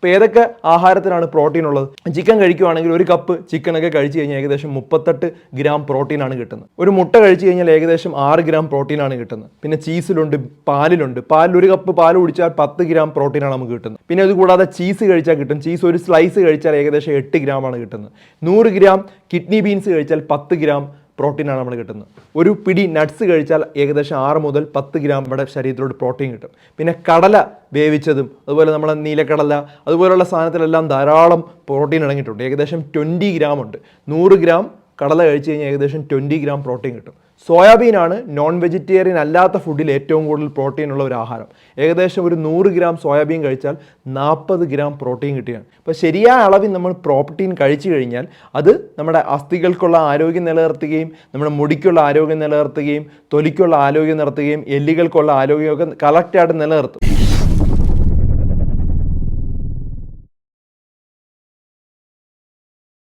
ഇപ്പോൾ ഏതൊക്കെ ആഹാരത്തിനാണ് പ്രോട്ടീൻ ഉള്ളത്? ചിക്കൻ കഴിക്കുകയാണെങ്കിൽ ഒരു കപ്പ് ചിക്കനൊക്കെ കഴിച്ച് കഴിഞ്ഞാൽ ഏകദേശം 38 ഗ്രാം പ്രോട്ടീനാണ് കിട്ടുന്നത്. ഒരു മുട്ട കഴിച്ച് കഴിഞ്ഞാൽ ഏകദേശം 6 ഗ്രാം പ്രോട്ടീനാണ് കിട്ടുന്നത്. പിന്നെ ചീസിലുണ്ട്, പാലിലുണ്ട്. പാലിൽ ഒരു കപ്പ് പാൽ കുടിച്ചാൽ 10 ഗ്രാം പ്രോട്ടീനാണ് നമുക്ക് കിട്ടുന്നത്. പിന്നെ അതുകൂടാതെ ചീസ് കഴിച്ചാൽ കിട്ടും. ചീസ് ഒരു സ്ലൈസ് കഴിച്ചാൽ ഏകദേശം 8 ഗ്രാമാണ് കിട്ടുന്നത്. 100 ഗ്രാം കിഡ്നി ബീൻസ് കഴിച്ചാൽ 10 ഗ്രാം പ്രോട്ടീനാണ് നമ്മൾ കിട്ടുന്നത്. ഒരു പിടി നട്ട്സ് കഴിച്ചാൽ ഏകദേശം 6 മുതൽ 10 ഗ്രാം നമ്മുടെ ശരീരത്തിലോട്ട് പ്രോട്ടീൻ കിട്ടും. പിന്നെ കടല വേവിച്ചതും അതുപോലെ നമ്മളെ നീലക്കടല അതുപോലുള്ള സാധനത്തിലെല്ലാം ധാരാളം പ്രോട്ടീൻ അടങ്ങിയിട്ടുണ്ട്. ഏകദേശം 20 ഗ്രാം ഉണ്ട്. 100 ഗ്രാം കടല കഴിച്ച് കഴിഞ്ഞാൽ ഏകദേശം 20 ഗ്രാം പ്രോട്ടീൻ കിട്ടും. സോയാബീനാണ് നോൺ വെജിറ്റേറിയൻ അല്ലാത്ത ഫുഡിൽ ഏറ്റവും കൂടുതൽ പ്രോട്ടീൻ ഉള്ള ഒരു ആഹാരം. ഏകദേശം ഒരു 100 ഗ്രാം സോയാബീൻ കഴിച്ചാൽ 40 ഗ്രാം പ്രോട്ടീൻ കിട്ടുകയാണ്. അപ്പോൾ ശരിയായ അളവിൽ നമ്മൾ പ്രോട്ടീൻ കഴിച്ചു കഴിഞ്ഞാൽ അത് നമ്മുടെ അസ്ഥികൾക്കുള്ള ആരോഗ്യം നിലനിർത്തുകയും നമ്മുടെ മുടിക്കുള്ള ആരോഗ്യം നിലനിർത്തുകയും തൊലിക്കുള്ള ആരോഗ്യം നിലനിർത്തുകയും എല്ലുകൾക്കുള്ള ആരോഗ്യമൊക്കെ കറക്റ്റായിട്ട് നിലനിർത്തും.